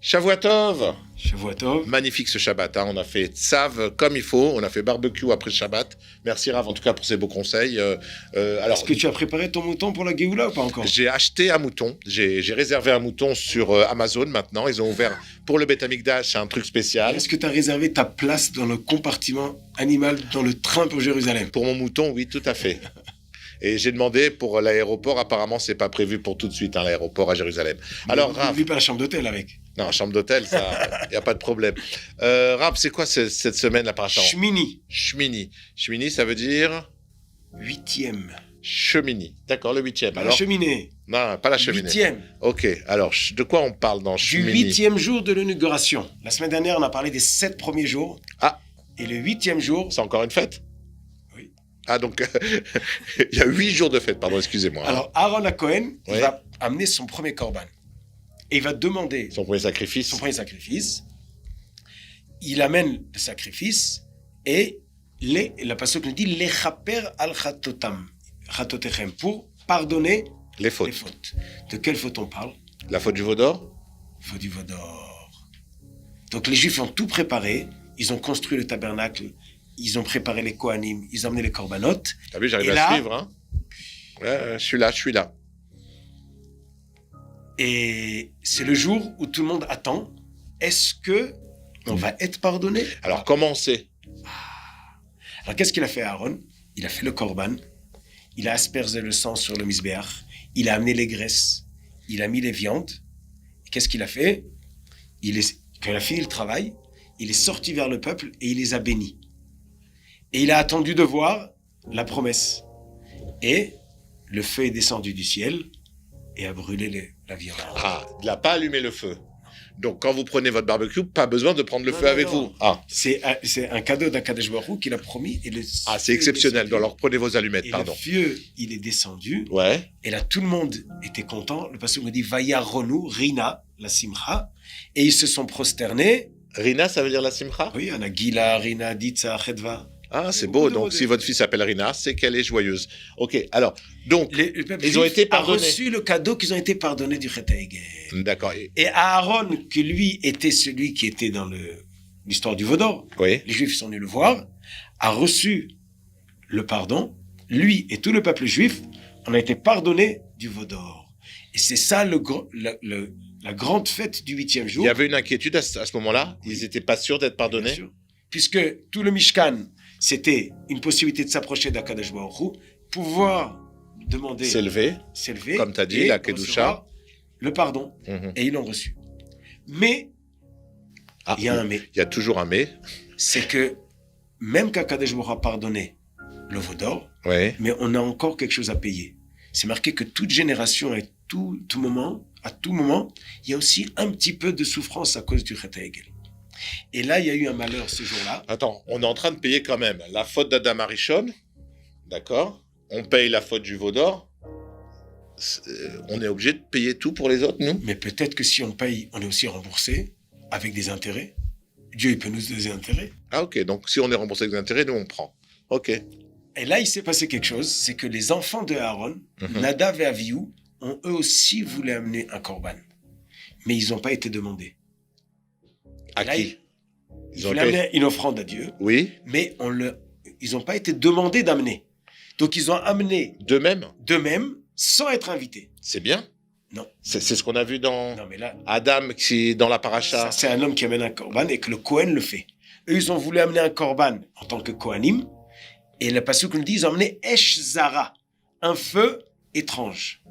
Shavua Tov. Shavua Tov. Magnifique ce Shabbat, hein. On a fait tzav comme il faut, on a fait barbecue après le Shabbat. Merci Rav en tout cas pour ces beaux conseils. Alors, est-ce que tu as préparé ton mouton pour la Géoula ou pas encore? J'ai acheté un mouton, j'ai réservé un mouton sur Amazon maintenant. Ils ont ouvert pour le Beth Amikdash, c'est un truc spécial. Est-ce que tu as réservé ta place dans le compartiment animal dans le train pour Jérusalem? Pour mon mouton, oui, tout à fait. Et j'ai demandé pour l'aéroport, apparemment c'est pas prévu pour tout de suite, hein, l'aéroport à Jérusalem. Alors Rav, n'oublie pas la chambre d'hôtel avec. Non, chambre d'hôtel, ça, y a pas de problème. Rav, c'est quoi cette semaine la paracha? Shmini. Shmini. Shmini, ça veut dire 8e. Shemini. D'accord, le 8e. Pas alors, la cheminée. Non, pas la cheminée. 8e. Ok, alors de quoi on parle dans Shmini? Du 8e jour de l'inauguration. La semaine dernière, on a parlé des 7 premiers jours. Ah. Et le 8e jour. C'est encore une fête? Oui. Ah, donc, il y a 8 jours de fête, pardon, excusez-moi. Alors, Aaron à Cohen, il va amener son premier korban. Et il va demander... Son premier sacrifice. Il amène le sacrifice et la pasuk nous dit « Lechaper al chatotechem » pour pardonner les fautes. De quelle faute on parle? La faute du veau d'or? Faute du veau d'or. Donc les Juifs ont tout préparé. Ils ont construit le tabernacle. Ils ont préparé les Kohanim. Ils ont amené les korbanot. T'as vu, j'arrive à suivre. Hein. Ouais, je suis là. Et c'est le jour où tout le monde attend. Est-ce que on va être pardonné? Alors, comment on sait? Alors, qu'est-ce qu'il a fait, Aaron? Il a fait le korban. Il a aspergé le sang sur le misbéach. Il a amené les graisses. Il a mis les viandes. Et qu'est-ce qu'il a fait? Quand il a fini le travail, il est sorti vers le peuple et il les a bénis. Et il a attendu de voir la promesse. Et le feu est descendu du ciel et a brûlé la viande. Ah, il n'a pas allumé le feu. Donc, quand vous prenez votre barbecue, pas besoin de prendre le feu avec vous. Ah. C'est un cadeau d'Akadosh Baruch Hu qu'il a promis. Et c'est exceptionnel. Alors, prenez vos allumettes, pardon. Le feu, il est descendu. Ouais. Et là, tout le monde était content. Le pasteur me dit, Vaya Ronu, Rina, la Simcha. Et ils se sont prosternés. Rina, ça veut dire la Simcha? Oui, Anagila, Rina, Ditsa, Chedva. Ah, c'est beau. Donc, si votre fille s'appelle Rina, c'est qu'elle est joyeuse. Ok, alors, donc, ils ont été pardonnés. Ils ont reçu le cadeau qu'ils ont été pardonnés du Chet HaEgel. D'accord. Et Aaron, que lui était celui qui était dans l'histoire du veau d'or, oui. Les Juifs sont venus le voir, a reçu le pardon. Lui et tout le peuple juif, on a été pardonnés du veau d'or. Et c'est ça la grande fête du 8e jour. Il y avait une inquiétude à ce moment-là? Ils n'étaient pas sûrs d'être pardonnés? Bien sûr. Puisque tout le Mishkan, c'était une possibilité de s'approcher d'Akadosh Baruch Hu, pouvoir demander... S'élever, comme tu as dit, la Kedusha. Le pardon, et ils l'ont reçu. Mais, il y a un mais. Il y a toujours un mais. C'est que, même qu'Akadosh Baruch Hu a pardonné le veau d'or, mais on a encore quelque chose à payer. C'est marqué que toute génération et à tout moment, il y a aussi un petit peu de souffrance à cause du Chet HaEgel. Et là, il y a eu un malheur ce jour-là. Attends, on est en train de payer quand même la faute d'Adam Arishon, d'accord? On paye la faute du veau d'or. On est obligé de payer tout pour les autres, nous? Mais peut-être que si on paye, on est aussi remboursé avec des intérêts. Dieu, il peut nous donner des intérêts. Ah, ok. Donc, si on est remboursé avec des intérêts, nous, on prend. Ok. Et là, il s'est passé quelque chose. C'est que les enfants de Aaron, Nadav et Avihu, ont eux aussi voulu amener un korban. Mais ils n'ont pas été demandés. À qui? Ils voulaient amener une offrande à Dieu. Oui. Mais ils n'ont pas été demandés d'amener. Donc, ils ont amené d'eux-mêmes, sans être invités. C'est bien. Non. C'est ce qu'on a vu dans Adam, qui dans la paracha. C'est un homme qui amène un korban et que le Kohen le fait. Eux, ils ont voulu amener un korban en tant que Kohanim. Et le pasuk nous dit, ils ont amené Esh Zara, un feu étrange.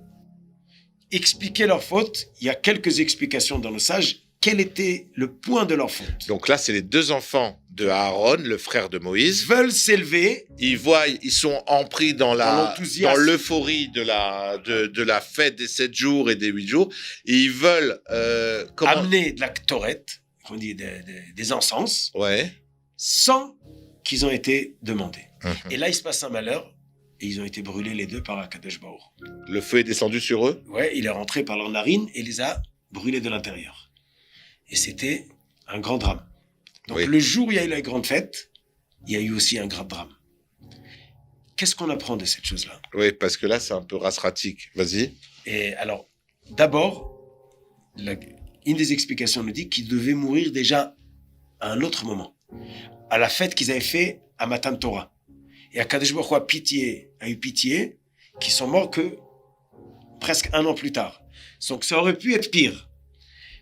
Expliquer leur faute, il y a quelques explications dans le sage. Quel était le point de leur faute? Donc là, c'est les deux enfants de Aaron, le frère de Moïse. Ils veulent s'élever. Ils sont empris dans l'euphorie de la fête des 7 jours et des 8 jours. Et ils veulent amener de la Torette, on dit des encens, ouais, sans qu'ils ont été demandés. Et là, il se passe un malheur. et ils ont été brûlés les deux par Akadosh Baruch. Le feu est descendu sur eux. Ouais, il est rentré par leurs narines et les a brûlés de l'intérieur. Et c'était un grand drame. Donc Oui. le jour où il y a eu la grande fête, il y a eu aussi un grand drame. Qu'est-ce qu'on apprend de cette chose-là? Oui, parce que là, c'est un peu rasratique. Vas-y. Et alors, d'abord, une des explications nous dit qu'ils devaient mourir déjà à un autre moment, à la fête qu'ils avaient fait à Matan Torah. Et Akadosh Baruch Hu a eu pitié, qu'ils sont morts que presque un an plus tard. Donc ça aurait pu être pire.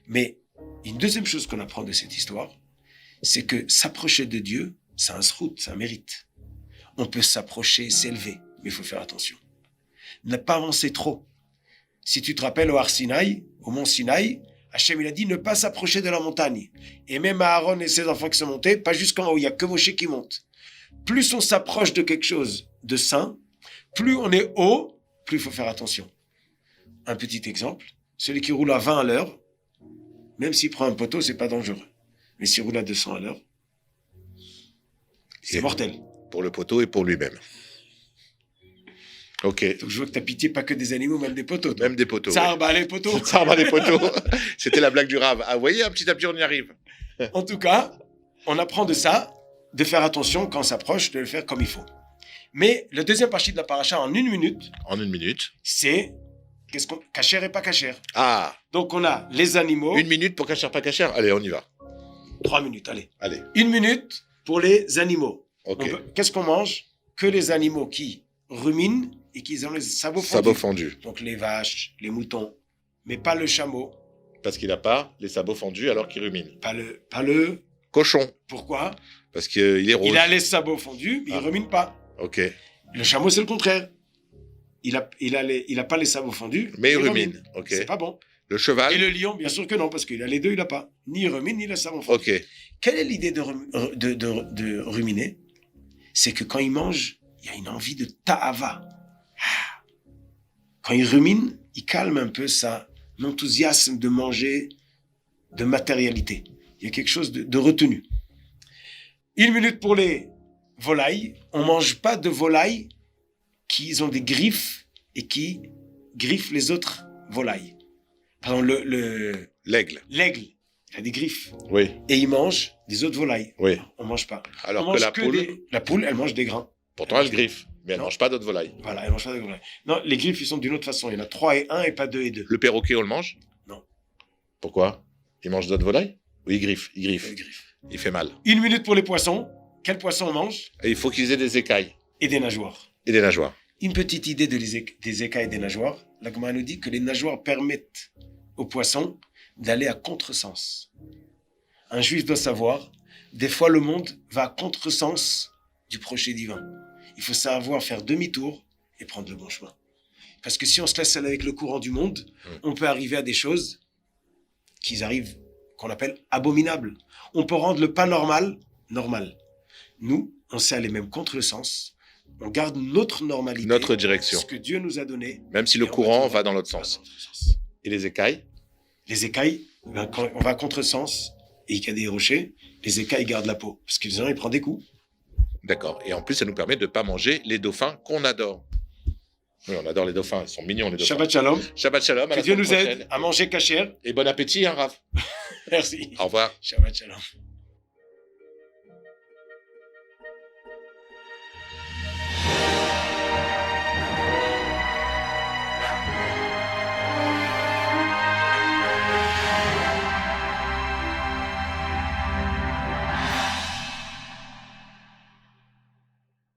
Mais une deuxième chose qu'on apprend de cette histoire, c'est que s'approcher de Dieu, c'est un srout, c'est un mérite. On peut s'approcher, s'élever, mais il faut faire attention. Ne pas avancer trop. Si tu te rappelles au Har Sinaï, au mont Sinaï, Hachem il a dit ne pas s'approcher de la montagne. Et même Aaron et ses enfants qui sont montés, pas jusqu'en haut, il n'y a que Moshe qui monte. Plus on s'approche de quelque chose de saint, plus on est haut, plus il faut faire attention. Un petit exemple, celui qui roule à 20 à l'heure, même s'il prend un poteau, c'est pas dangereux. Mais s'il roule à 200 à l'heure, c'est mortel. Pour le poteau et pour lui-même. Ok. Donc je vois que tu as pitié pas que des animaux, même des poteaux. Même des poteaux. Ça ouais. bah, les poteaux. Ça remet les poteaux. C'était la blague du Rav. Ah, vous voyez, un petit à petit, on y arrive. En tout cas, on apprend de ça, de faire attention quand on s'approche, de le faire comme il faut. Mais le deuxième partie de la paracha en 1 minute, En 1 minute. c'est cachère et pas cachère. Ah, Donc on a les animaux. 1 minute pour cachère, pas cachère. Allez, on y va. 3 minutes, allez. Allez. 1 minute pour les animaux. Ok. Qu'est-ce qu'on mange? Que les animaux qui ruminent et qui ont les sabots fondus. Sabots fendus. Donc les vaches, les moutons, mais pas le chameau, Parce qu'il n'a pas les sabots fendus alors qu'il rumine. pas le. Cochon. Pourquoi? Parce qu'il est rose. Il a les sabots fondus, mais Ah. il rumine pas. Ok. Le chameau, c'est le contraire. Il a pas les sabots fondus, Mais il rumine. Ok. C'est pas bon. Le cheval. Et le lion, bien sûr que non, parce qu'il a les deux, il n'a pas. Ni il rumine, ni les sabots fondus. Ok. Quelle est l'idée de ruminer? C'est que quand il mange, il y a une envie de ta'ava. Ah. Quand il rumine, il calme un peu son enthousiasme de manger, de matérialité. Il y a quelque chose de retenu. 1 minute pour les volailles. On ne mange pas de volailles qui ont des griffes et qui griffent les autres volailles. Par exemple, L'aigle. l'aigle, il a des griffes. Oui. Et il mange des autres volailles. Oui. On ne mange pas. Alors On que mange la poule, la poule, elle mange des grains. pourtant, elle griffe. Mais elle ne Non. mange pas d'autres volailles. Voilà, elle mange pas des volailles. Non, les griffes, ils sont d'une autre façon. Il y en a 3 et 1 et pas 2 et 2. Le perroquet, on le mange? Non. Pourquoi? Il mange d'autres volailles? Oui, il griffe. Il Les griffe. griffes. Il fait mal. 1 minute pour les poissons. Quels poissons on mange? Et il faut qu'ils aient des écailles Et des nageoires. et des nageoires. Une petite idée des écailles et des nageoires. La Gemara nous dit que les nageoires permettent aux poissons d'aller à contresens. Un juif doit savoir, des fois le monde va à contresens du projet divin. Il faut savoir faire demi-tour et prendre le bon chemin. Parce que si on se laisse aller avec le courant du monde, on peut arriver à des choses qu'on appelle abominables. On peut rendre le pas normal, normal. Nous, on sait aller même contre le sens. On garde notre normalité. Notre direction. Ce que Dieu nous a donné. Même si le Et courant va va dans l'autre sens. Et les écailles? Les écailles, quand on va à contre-sens et qu'il y a des rochers, les écailles gardent la peau. Parce que sinon, ils prennent des coups. D'accord. Et en plus, ça nous permet de ne pas manger les dauphins qu'on adore. Oui, on adore les dauphins. Ils sont mignons, les dauphins. Shabbat shalom. Shabbat shalom. À Que la Dieu semaine nous prochaine. aide à manger cachère. Et bon appétit, hein, Raph. Merci. Au revoir. Shabbat shalom.